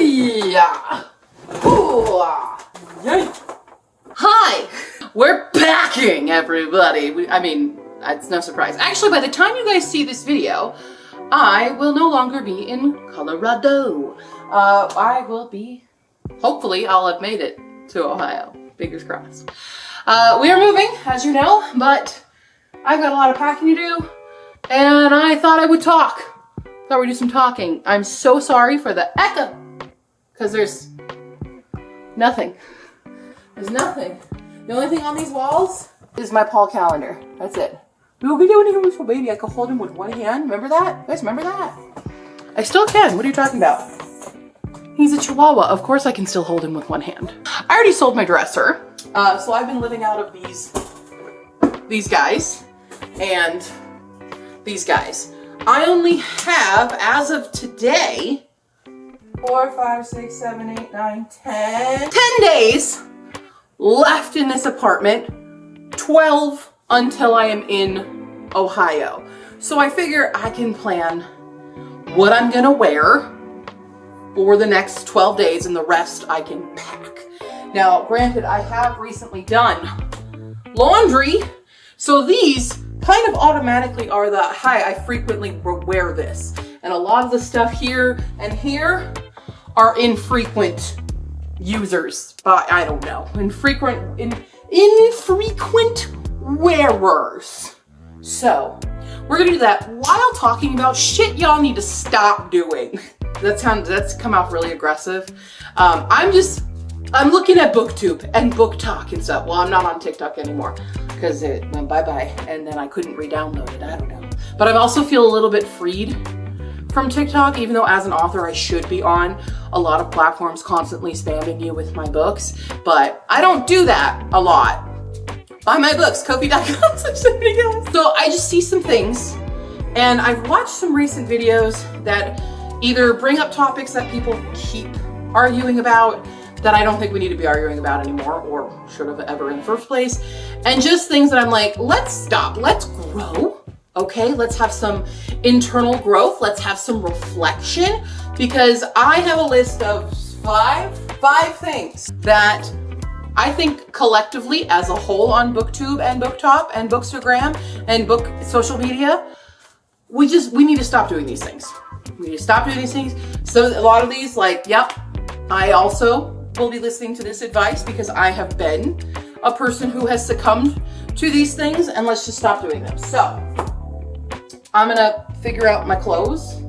Yeah. Hi, we're backing, everybody. I mean, it's no surprise. Actually, by the time you guys see this video, I will no longer be in Colorado. I will be, hopefully, I'll have made it to Ohio. Fingers crossed. We are moving, as you know, but I've got a lot of packing to do, and I thought I would talk. Thought we'd do some talking. I'm so sorry for the echo, because there's nothing. There's nothing. The only thing on these walls is my Paul calendar. That's it. We'll be doing it with baby. I could hold him with one hand. Remember that? You guys remember that? I still can. What are you talking about? He's a Chihuahua. Of course I can still hold him with one hand. I already sold my dresser. So I've been living out of these guys and these guys. I only have, as of today, 4, 5, 6, 7, 8, 9, 10 days left in this apartment, 12 until I am in Ohio. So I figure I can plan what I'm gonna wear for the next 12 days and the rest I can pack. Now, granted, I have recently done laundry, so these kind of automatically are the, hi, I frequently wear this. And a lot of the stuff here and here are infrequent users, I don't know, infrequent wearers. So we're gonna do that while talking about shit y'all need to stop doing. That's come out really aggressive. I'm looking at Booktube and Book Talk and stuff. Well, I'm not on TikTok anymore because it went bye-bye and then I couldn't re-download it. I don't know. But I also feel a little bit freed from TikTok, even though as an author I should be on a lot of platforms constantly spamming you with my books. But I don't do that a lot. Buy my books, Ko-fi.com, So I just see some things, and I've watched some recent videos that either bring up topics that people keep arguing about that I don't think we need to be arguing about anymore or should have ever in the first place. And just things that I'm like, let's stop, let's grow, okay? Let's have some internal growth, let's have some reflection, because I have a list of five things that I think collectively as a whole on Booktube and Booktop and Bookstagram and book social media, we need to stop doing these things. We need to stop doing these things. So a lot of these, like, yep, I also will be listening to this advice because I have been a person who has succumbed to these things, and let's just stop doing them. So I'm gonna figure out my clothes,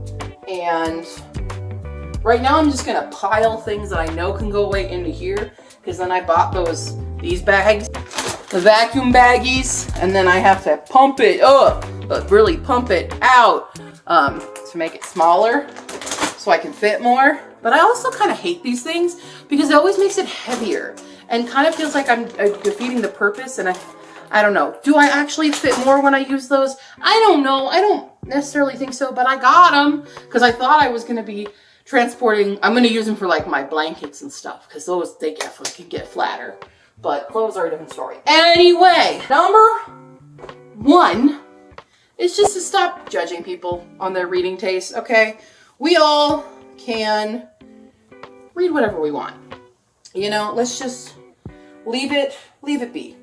and right now I'm just gonna pile things that I know can go away into here, because then I bought these bags, the vacuum baggies, and then I have to pump it up, but really pump it out to make it smaller so I can fit more. But I also kind of hate these things because it always makes it heavier and kind of feels like I'm defeating the purpose. And I don't know. Do I actually fit more when I use those? I don't know. I don't necessarily think so, but I got them because I thought I was going to be transporting. I'm going to use them for like my blankets and stuff because those, they can get flatter. But clothes are a different story. Anyway, number 1 is just to stop judging people on their reading taste, okay? We all can read whatever we want. You know, let's just leave it be.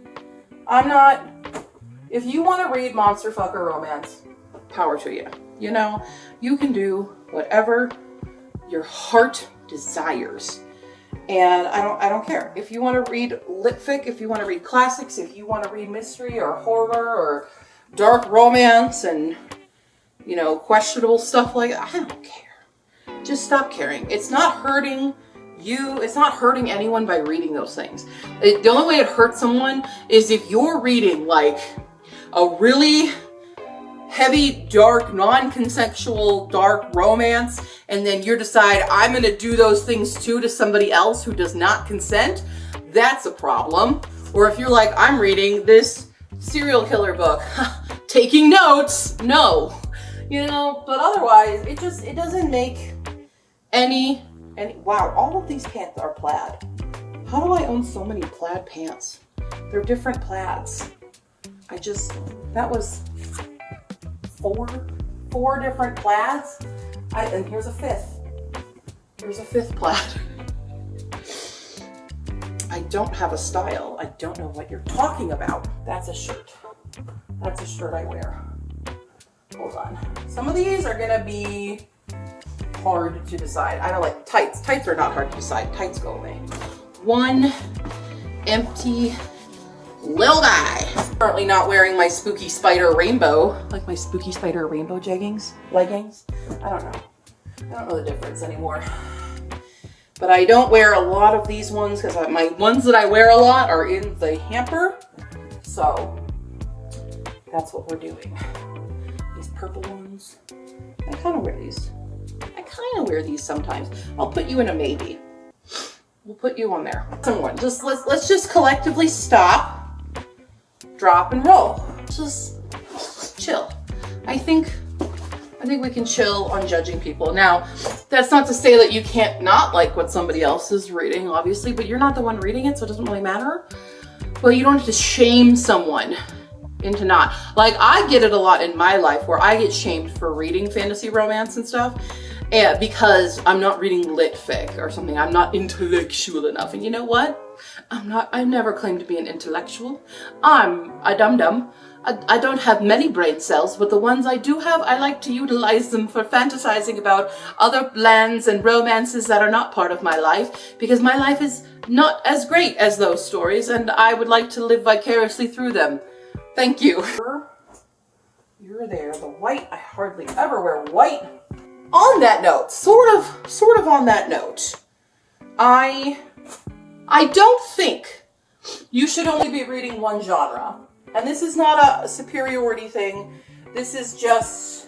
If you want to read monster fucker romance, power to you. You know, you can do whatever your heart desires. And I don't care. If you want to read lit fic, if you want to read classics, if you want to read mystery or horror or dark romance and, you know, questionable stuff like that, I don't care. Just stop caring. It's not hurting you. It's not hurting anyone by reading those things. The only way it hurts someone is if you're reading like a really heavy, dark, non-consensual, dark romance, and then you decide, I'm going to do those things too to somebody else who does not consent. That's a problem. Or if you're like, I'm reading this serial killer book, taking notes, no. You know, but otherwise, it doesn't make any, wow, all of these pants are plaid. How do I own so many plaid pants? They're different plaids. That was four different plaids. And here's a 5th. Here's a 5th plaid. I don't have a style. I don't know what you're talking about. That's a shirt. That's a shirt I wear. Hold on. Some of these are gonna be hard to decide. I don't like tights. Tights are not hard to decide. Tights go away. One empty little guy. Currently not wearing my spooky spider rainbow, like my spooky spider rainbow leggings. I don't know. I don't know the difference anymore. But I don't wear a lot of these ones because my ones that I wear a lot are in the hamper. So that's what we're doing. These purple ones. I kind of wear these. I kind of wear these sometimes. I'll put you in a maybe. We'll put you on there. Someone, let's just collectively stop, drop, and roll. Just chill. I think we can chill on judging people. Now, that's not to say that you can't not like what somebody else is reading, obviously, but you're not the one reading it, so it doesn't really matter. Well, you don't have to shame someone into not. Like, I get it a lot in my life where I get shamed for reading fantasy romance and stuff, and because I'm not reading lit fic or something. I'm not intellectual enough. And you know what? I never claimed to be an intellectual. I'm a dum-dum. I don't have many brain cells, but the ones I do have, I like to utilize them for fantasizing about other lands and romances that are not part of my life, because my life is not as great as those stories, and I would like to live vicariously through them. Thank you. You're there. The white, I hardly ever wear white. On that note, sort of on that note, I don't think you should only be reading one genre. And this is not a superiority thing. This is just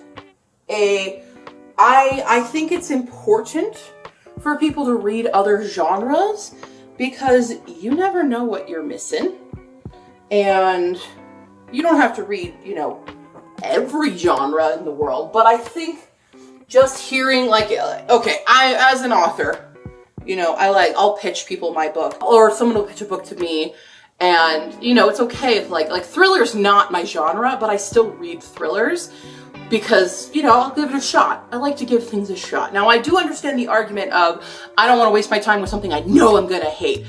I think it's important for people to read other genres because you never know what you're missing. And you don't have to read, every genre in the world. But I think just hearing okay, as an author, I'll pitch people my book, or someone will pitch a book to me. And, it's okay if like thriller's not my genre, but I still read thrillers because, I'll give it a shot. I like to give things a shot. Now, I do understand the argument of I don't want to waste my time with something I know I'm going to hate.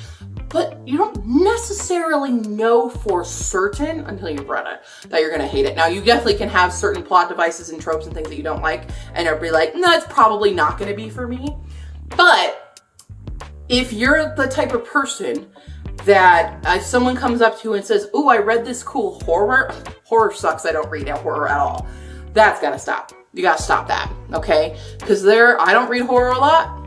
But you don't necessarily know for certain until you've read it that you're going to hate it. Now, you definitely can have certain plot devices and tropes and things that you don't like, and everybody like, no, it's probably not going to be for me. But if you're the type of person that if someone comes up to you and says, "Oh, I read this cool horror sucks, I don't read horror at all," that's gotta stop. You gotta stop that, okay? Because I don't read horror a lot.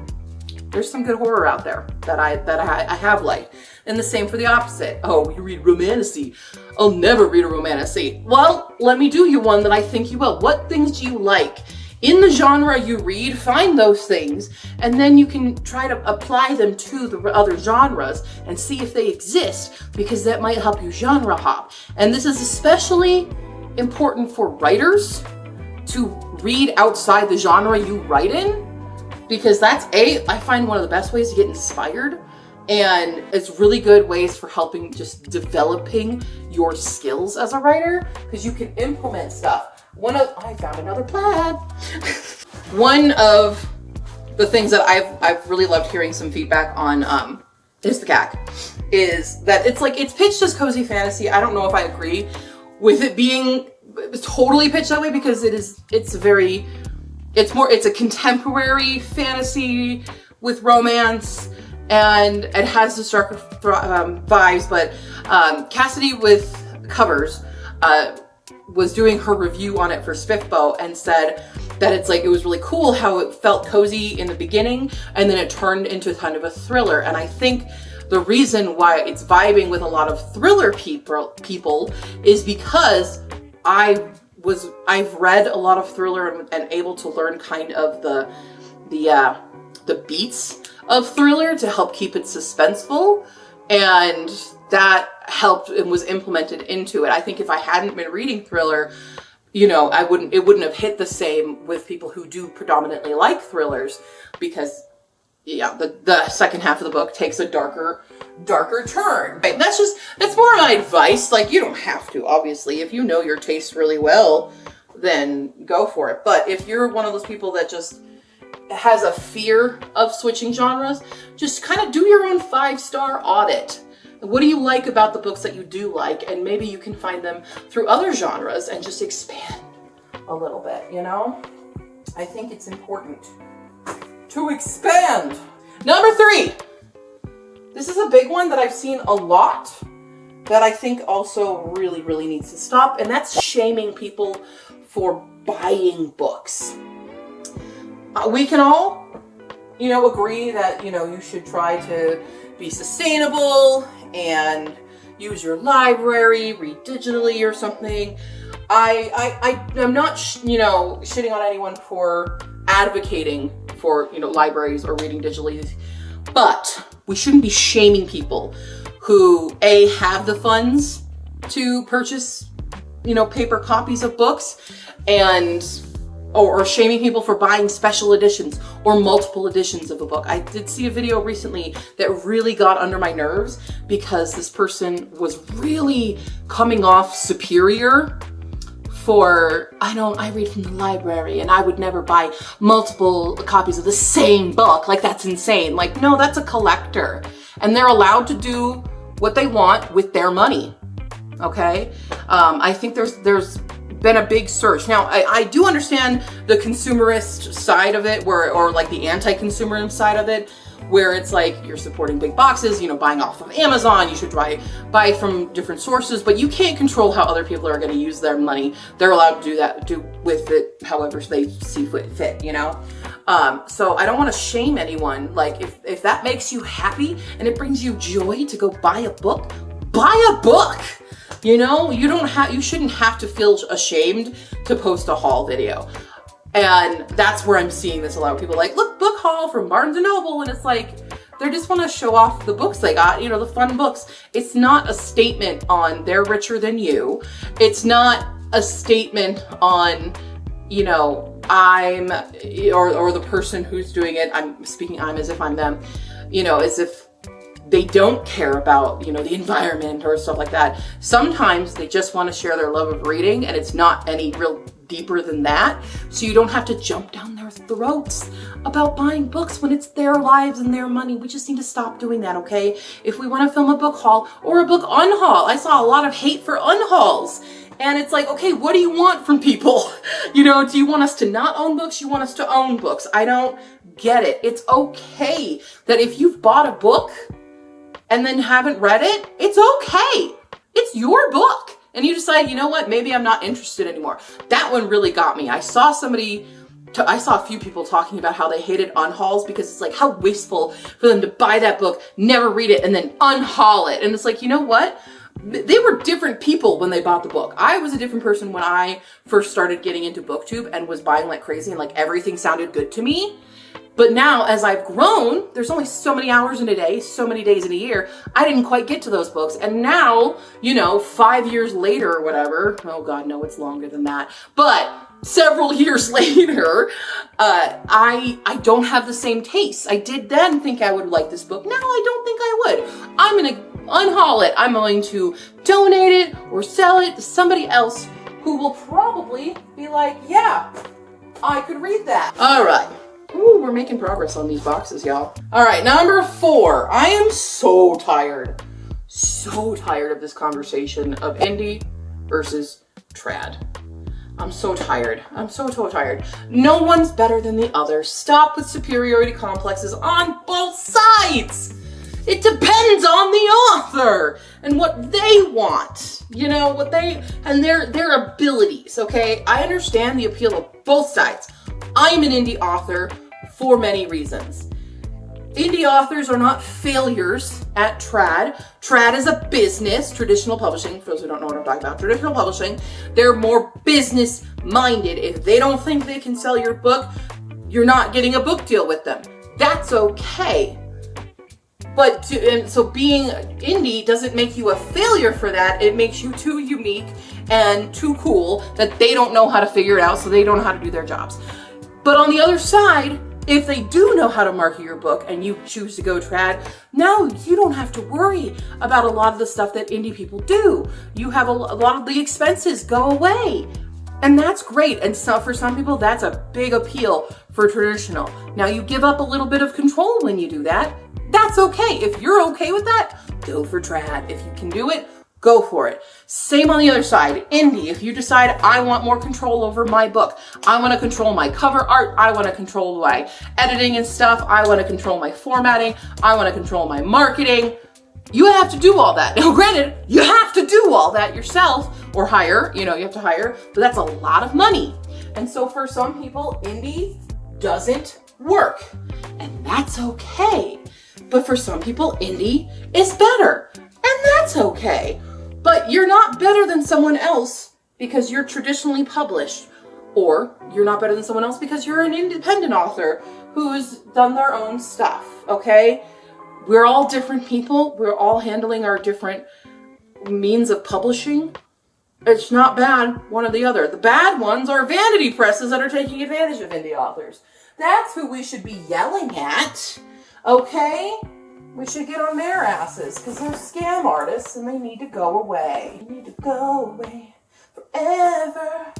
There's some good horror out there that I have liked. And the same for the opposite. Oh, you read romantasy. I'll never read a romantasy. Well, let me do you one that I think you will. What things do you like? In the genre you read, find those things, and then you can try to apply them to the other genres and see if they exist, because that might help you genre hop. And this is especially important for writers to read outside the genre you write in, because that's I find one of the best ways to get inspired, and it's really good ways for helping just developing your skills as a writer, because you can implement stuff. I found another plaid. One of the things that I've really loved hearing some feedback on is the CAC, is that it's pitched as cozy fantasy. I don't know if I agree with it being totally pitched that way, because it's a contemporary fantasy with romance, and it has the darker vibes. But Cassidy with Covers was doing her review on it for Spiffbo and said that it was really cool how it felt cozy in the beginning and then it turned into kind of a thriller. And I think the reason why it's vibing with a lot of thriller people is because I've read a lot of thriller and able to learn kind of the beats of thriller to help keep it suspenseful, and that helped and was implemented into it. I think if I hadn't been reading thriller, it wouldn't have hit the same with people who do predominantly like thrillers, because the second half of the book takes a darker turn. Right? That's more my advice. You don't have to, obviously. If you know your taste really well, then go for it. But if you're one of those people that just has a fear of switching genres, just kind of do your own 5-star audit. What do you like about the books that you do like? And maybe you can find them through other genres and just expand a little bit, you know? I think it's important to expand. Number 3. This is a big one that I've seen a lot that I think also really, really needs to stop, and that's shaming people for buying books. We can all, agree that, you should try to be sustainable and use your library, read digitally or something. I'm not, shitting on anyone for advocating for, libraries or reading digitally, but we shouldn't be shaming people who have the funds to purchase, paper copies of books, and or shaming people for buying special editions or multiple editions of a book. I did see a video recently that really got under my nerves because this person was really coming off superior for, I read from the library and I would never buy multiple copies of the same book. Like, that's insane. Like, no, that's a collector and they're allowed to do what they want with their money. Okay? I think there's been a big surge. Now, I do understand the consumerist side of it, or like the anti-consumerist side of it, where it's like you're supporting big boxes, buying off of Amazon, you should buy from different sources, but you can't control how other people are going to use their money. They're allowed to do with it however they see fit, So I don't want to shame anyone. Like, if that makes you happy and it brings you joy to go buy a book, buy a book. You shouldn't have to feel ashamed to post a haul video. And that's where I'm seeing this a lot of people like, look, book haul from Barnes & Noble. And it's like, they just want to show off the books they got, the fun books. It's not a statement on they're richer than you. It's not a statement on, I'm, or the person who's doing it. I'm speaking I'm as if I'm them, as if they don't care about, the environment or stuff like that. Sometimes they just want to share their love of reading, and it's not any real deeper than that. So you don't have to jump down their throats about buying books when it's their lives and their money. We just need to stop doing that, okay? If we want to film a book haul or a book unhaul, I saw a lot of hate for unhauls. And it's like, okay, what do you want from people? Do you want us to not own books? You want us to own books? I don't get it. It's okay that if you've bought a book and then haven't read it, it's okay. It's your book. And you decide, maybe I'm not interested anymore. That one really got me. I saw a few people talking about how they hated unhauls because it's like, how wasteful for them to buy that book, never read it, and then unhaul it. And it's like, you know what? They were different people when they bought the book. I was a different person when I first started getting into Booktube and was buying like crazy and like everything sounded good to me. But now, as I've grown, there's only so many hours in a day, so many days in a year. I didn't quite get to those books. And now, 5 years later or whatever, oh God, no, it's longer than that. But several years later, I don't have the same taste. I did then think I would like this book. Now I don't think I would. I'm going to unhaul it. I'm going to donate it or sell it to somebody else who will probably be like, yeah, I could read that. All right. Ooh, we're making progress on these boxes, y'all. All right, number 4. I am so tired of this conversation of indie versus trad. I'm so tired. I'm so tired. No one's better than the other. Stop with superiority complexes on both sides. It depends on the author and what they want, and their abilities, okay? I understand the appeal of both sides. I'm an indie author for many reasons. Indie authors are not failures at trad. Trad is a business, traditional publishing. For those who don't know what I'm talking about, traditional publishing, they're more business minded. If they don't think they can sell your book, you're not getting a book deal with them. That's okay. So being indie doesn't make you a failure for that. It makes you too unique and too cool that they don't know how to figure it out, so they don't know how to do their jobs. But on the other side, if they do know how to market your book and you choose to go trad, now you don't have to worry about a lot of the stuff that indie people do. You have a lot of the expenses go away. And that's great. And so for some people, that's a big appeal. for traditional. Now you give up a little bit of control when you do that. That's okay. If you're okay with that, go for trad. If you can do it, go for it. Same on the other side. Indie, if you decide I want more control over my book, I want to control my cover art, I want to control my editing and stuff, I want to control my formatting, I want to control my marketing, you have to do all that. Now granted, you have to do all that yourself or hire, you have to hire, but that's a lot of money. And so for some people, indie doesn't work, and that's okay. But for some people, indie is better, and that's okay. But you're not better than someone else because you're traditionally published, or you're not better than someone else because you're an independent author who's done their own stuff, okay? We're all different people. We're all handling our different means of publishing. It's not bad, one or the other. The bad ones are vanity presses that are taking advantage of indie authors. That's who we should be yelling at, okay? We should get on their asses because they're scam artists and they need to go away. They need to go away forever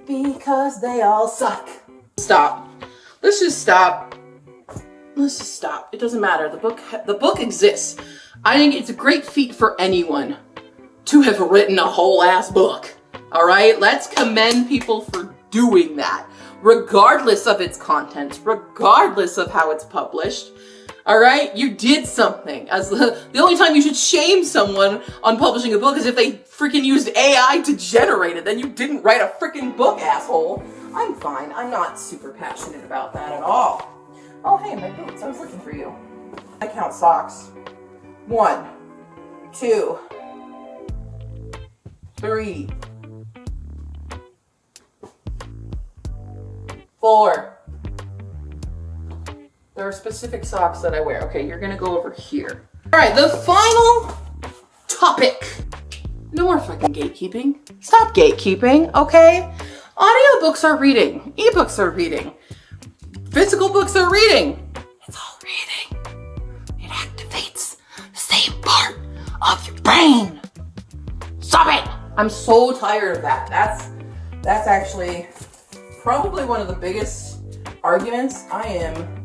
because they all suck. Stop. Let's just stop. Let's just stop. It doesn't matter. The book exists. I think it's a great feat for anyone to have written a whole ass book. All right? Let's commend people for doing that, regardless of its content, regardless of how it's published. All right, you did something. As the only time you should shame someone on publishing a book is if they freaking used AI to generate it. Then you didn't write a freaking book, asshole. I'm fine. I'm not super passionate about that at all. Oh, hey, my boots. I was looking for you. I count socks. 1, 2, 3, 4. There are specific socks that I wear. Okay, you're gonna go over here. All right, the final topic. No more fucking gatekeeping. Stop gatekeeping, okay? Audiobooks are reading. Ebooks are reading. Physical books are reading. It's all reading. It activates the same part of your brain. Stop it! I'm so tired of that. That's actually probably one of the biggest arguments I am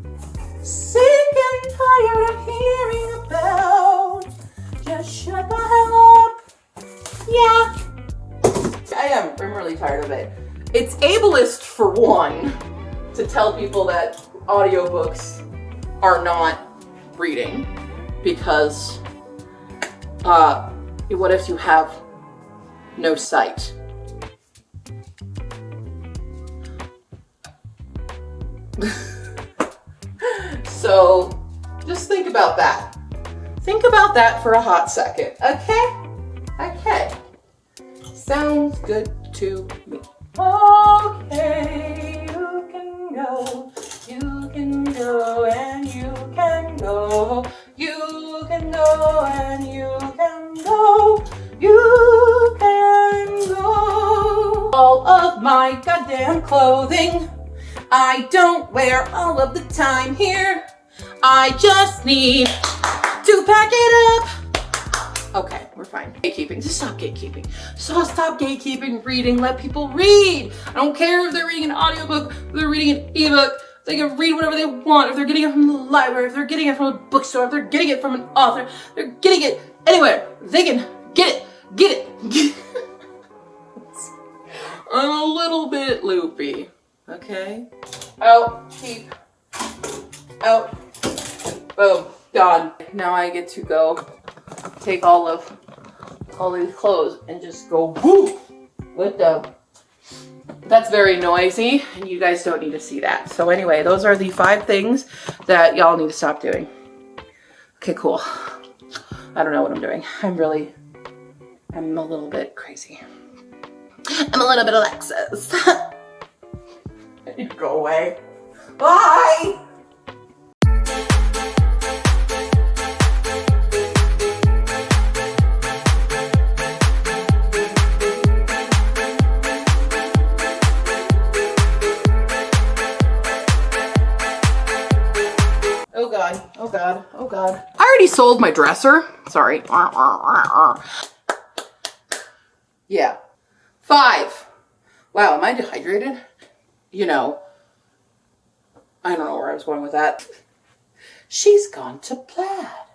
sick and tired of hearing about. Just shut the hell up. Yeah. I'm really tired of it. It's ableist for one to tell people that audiobooks are not reading because what if you have no sight? So just think about that. Think about that for a hot second, okay? Okay. Sounds good to me. Okay, you can go. You can go and you can go. You can go and you can go. You can go. All of my goddamn clothing I don't wear all of the time here. I just need to pack it up. Okay, we're fine. Gatekeeping. Just stop gatekeeping. So stop gatekeeping reading. Let people read. I don't care if they're reading an audiobook, if they're reading an ebook. They can read whatever they want. If they're getting it from the library, if they're getting it from a bookstore, if they're getting it from an author, they're getting it anywhere. They can get it. Get it. I'm a little bit loopy. Okay. Out. Keep. Out. Boom. Done. Now I get to go take all these clothes and just go woo with them. That's very noisy and you guys don't need to see that. So anyway, those are the 5 things that y'all need to stop doing. Okay, cool. I don't know what I'm doing. I'm a little bit crazy. I'm a little bit Alexis. Go away. Bye! Oh God, oh God, oh God. I already sold my dresser. Sorry. Yeah. 5. Wow, am I dehydrated? You know, I don't know where I was going with that. She's gone to plaid.